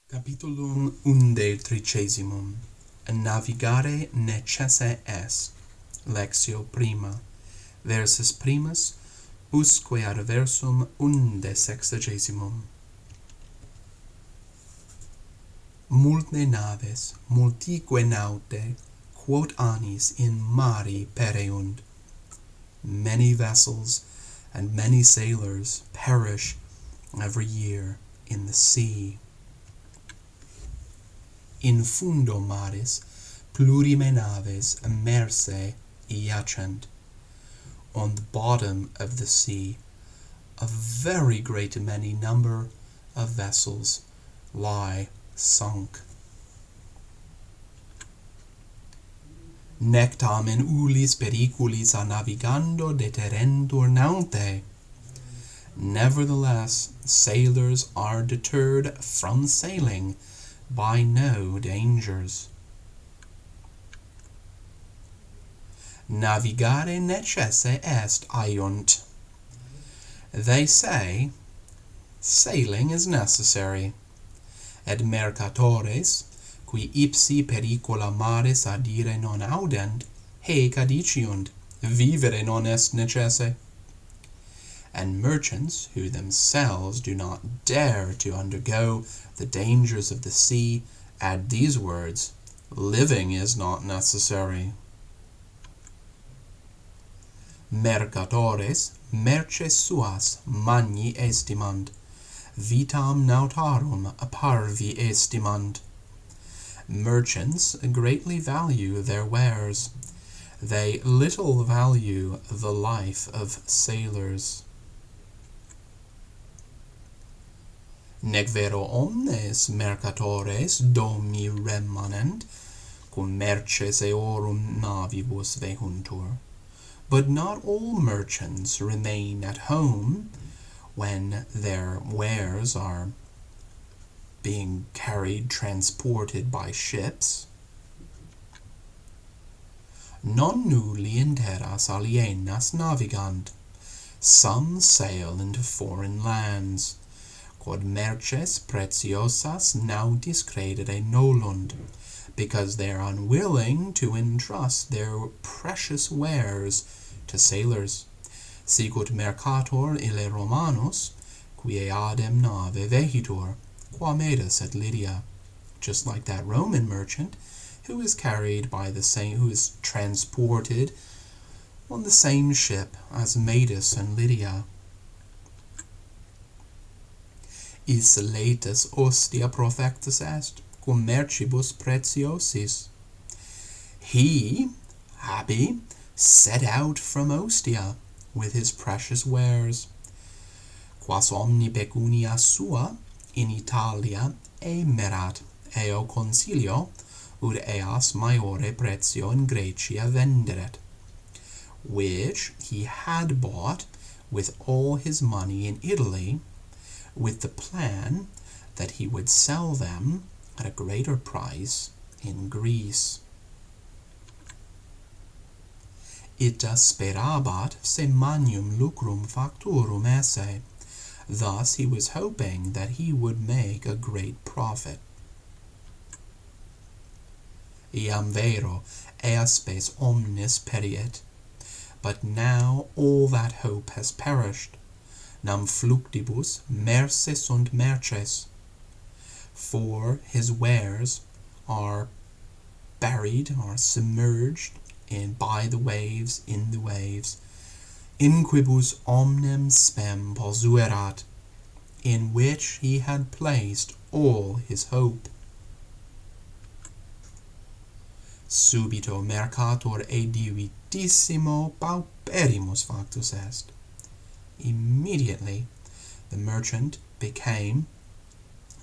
Capitulum XXIX. Navigare necesse est. Lectio Prima. Versus primus usque ad versum XXIX. Multe naves, multique naute, quot annis in mari pereunt. Many vessels and many sailors perish every year in the sea. In fundo maris plurime naves merse iacent. On the bottom of the sea, a very great many number of vessels lie sunk. Nec tamen ulis periculis a navigando deterentur naute. Nevertheless, sailors are deterred from sailing by no dangers. Navigare necesse est aiunt. They say sailing is necessary. Et mercatores, qui ipsi pericula maris adire non audent, haec adiciunt, vivere non est necesse. And merchants who themselves do not dare to undergo the dangers of the sea add these words, living is not necessary. Mercatores merces suas magni estimant, vitam nautarum parvi estimant. Merchants greatly value their wares. They little value the life of sailors. Nec vero omnes mercatores domi remanent, cum merces eorum navibus vehuntur. But not all merchants remain at home when their wares are being transported by ships. Non nulli in terras alienas navigant. Some sail into foreign lands. Quod merces preciosas nautis credere nolunt, because they are unwilling to entrust their precious wares to sailors. Sicut mercator ille Romanus, qui eadem nave vehitur, quam edus et Lydia. Just like that Roman merchant who is carried by the same, who is transported on the same ship as Medus and Lydia. Is latus ostia profectus est, cum mercibus preciosis. He, happy, set out from Ostia with his precious wares. Quas omni pecunia sua in Italia emerat, eo consilio, ut eas maiore pretio in Graecia venderet, which he had bought with all his money in Italy, with the plan that he would sell them at a greater price in Greece. Ita sperabat se magnum lucrum facturum esse. Thus he was hoping that he would make a great profit. Iam vero easpes omnis periet. But now all that hope has perished. Nam fluctibus merce sunt merces. For his wares are buried, are submerged by the waves, in the waves. In quibus omnem spem posuerat, in which he had placed all his hope. Subito mercator edivitissimo pauperimus factus est. Immediately the merchant became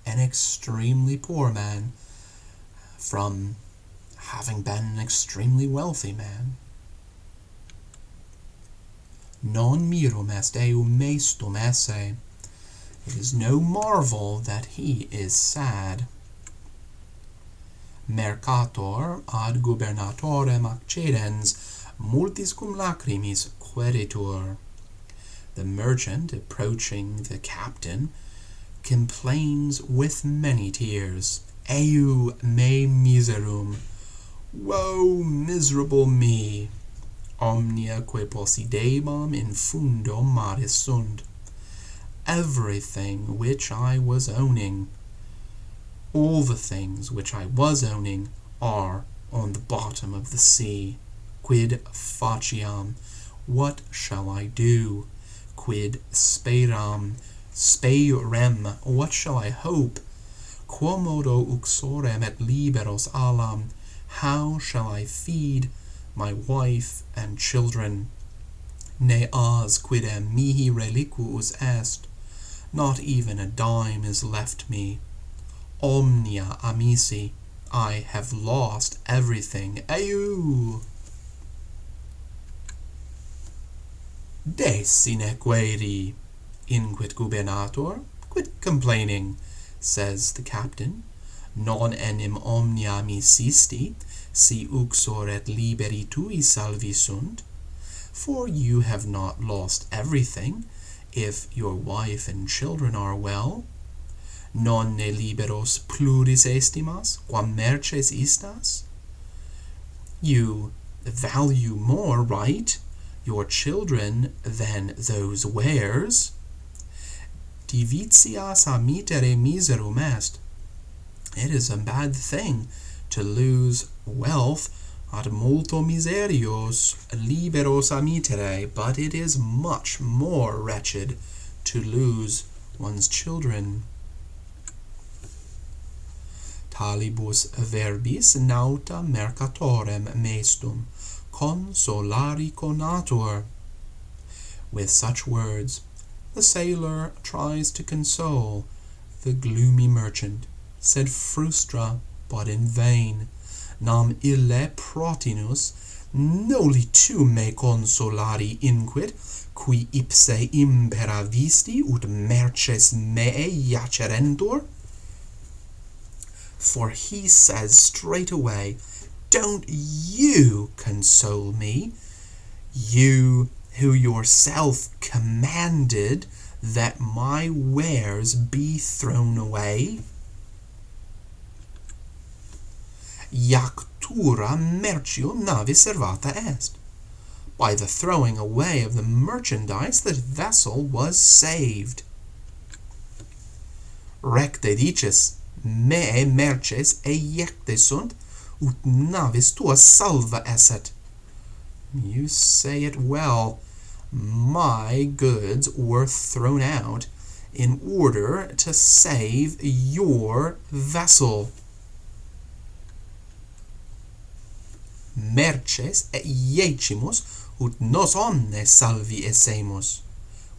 an extremely poor man from having been an extremely wealthy man. Non mirum est eum mestum esse. It is no marvel that he is sad. Mercator ad gubernatorem accedens multis cum lacrimis queritur. The merchant, approaching the captain, complains with many tears, Eu me miserum, woe miserable me, omnia que possidebam in fundo maris sunt. Everything which I was owning, all the things which I was owning, are on the bottom of the sea. Quid faciam? What shall I do? Quid speram? Speirem? What shall I hope? Quomodo uxorem et liberos alam? How shall I feed my wife and children? Ne as quidem mihi reliquus est. Not even a dime is left me. Omnia amici, I have lost everything. Eu! Des sine quaeri, inquit gubernator, quit complaining, says the captain. Non enim omnia misisti, si uxor et liberi tui salvi sunt. For you have not lost everything, if your wife and children are well. Non ne liberos pluris estimas, quam merces istas? You value more, right, your children than those wares. Divitias a mitere miserum est. It is a bad thing to lose wealth ad multo miserios liberos a mitere, but it is much more wretched to lose one's children. Talibus verbis nauta mercatorem mestum consolari conatur. With such words, the sailor tries to console the gloomy merchant, sed frustra, but in vain. Nam ille protinus noli tu me consolari inquit, qui ipse impera visti ut merces mea iacerentur? For he says straight away, don't you console me, you who yourself commanded that my wares be thrown away? Iactura mercium navis servata est. By the throwing away of the merchandise, the vessel was saved. Recte dices, me merces eiecte sunt, ut navis tua salva esset. You say it well. My goods were thrown out in order to save your vessel. Merces eiecimus ut nos omnes salvi essemus.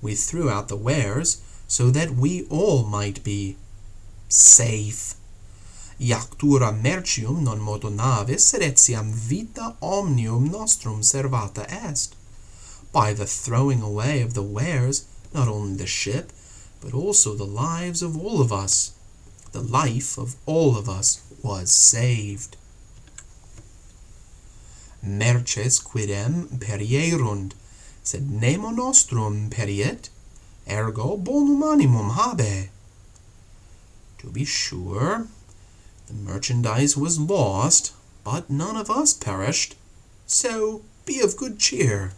We threw out the wares so that we all might be safe. Iactura mercium non modo navis, sed etiam vita omnium nostrum servata est. By the throwing away of the wares, not only the ship, but also the lives of all of us. The life of all of us was saved. Merces quidem perierunt, sed nemo nostrum periet, ergo bonum animum habe. To be sure, the merchandise was lost, but none of us perished, so be of good cheer.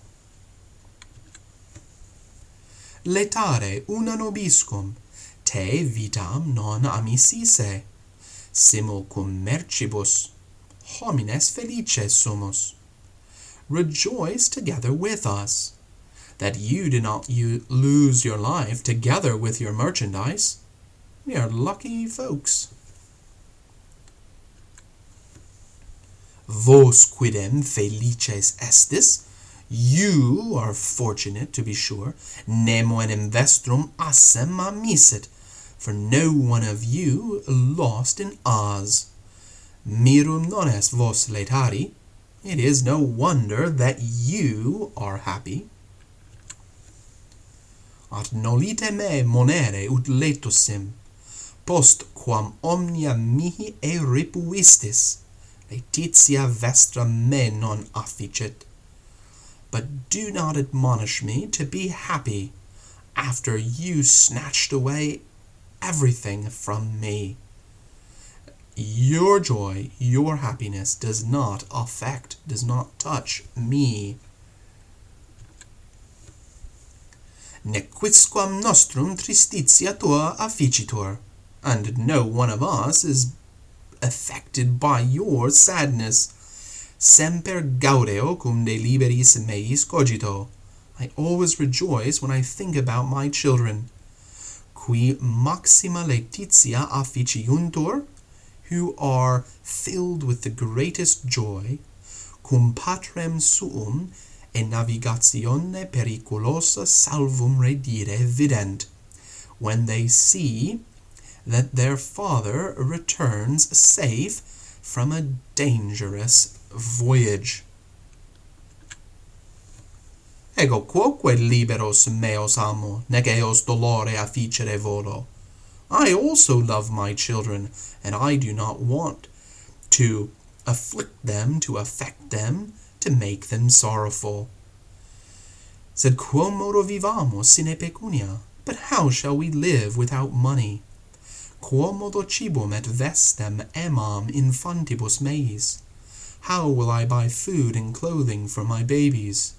Letare una nobiscum, te vitam non amisisse, simul cum mercibus, homines felices sumus. Rejoice together with us, that you do not lose your life together with your merchandise. We are lucky folks. Vos quidem felices estis, you are fortunate, to be sure, nemo enim vestrum assem amisset, for no one of you lost an as. Mirum non est vos letari, it is no wonder that you are happy. At nolite me monere ut letusim, post quam omnia mihi e ripuistis, Laetitia vestra me non afficit. But do not admonish me to be happy after you snatched away everything from me. Your joy, your happiness does not touch me. Nequisquam nostrum tristitia tua afficitur, and no one of us is affected by your sadness. Semper gaudeo cum de liberis meis cogito. I always rejoice when I think about my children. Qui maxima laetitia afficiuntur, who are filled with the greatest joy, cum patrem suum e navigatione periculosa salvum redire vident, when they see that their father returns safe from a dangerous voyage. Ego quoque liberos meos amo, nec eos dolore afficere volo. I also love my children, and I do not want to afflict them, to affect them, to make them sorrowful. Sed quom modo vivamos sine pecunia? But how shall we live without money? Quom modo cibum et vestem emam infantibus meis? How will I buy food and clothing for my babies?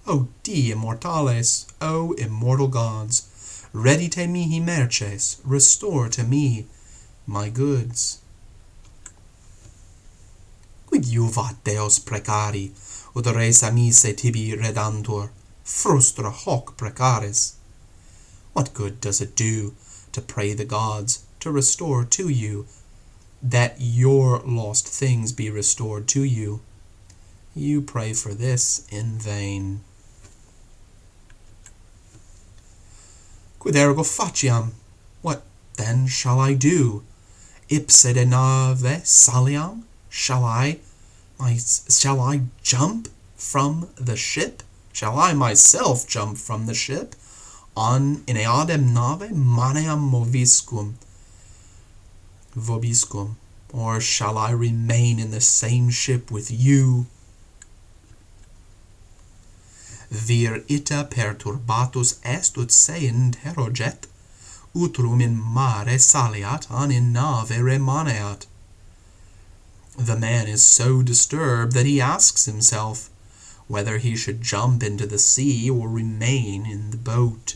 O di immortales, O immortal gods, redite mihi merces, restore to me my goods. Quid juvat Deos precari, ut res amice tibi redantur, frustra hoc precaris? What good does it do to pray the gods to restore to you, that your lost things be restored to you? You pray for this in vain. Quid ergo faciam? What then shall I do? Ipse de nave saliam? Shall I jump from the ship? Shall I myself jump from the ship? On in eadem nave maneam vobiscum, or shall I remain in the same ship with you? Vir ita perturbatus est ut se interroget, utrum in mare saliat, an in nave remaneat. The man is so disturbed that he asks himself whether he should jump into the sea or remain in the boat.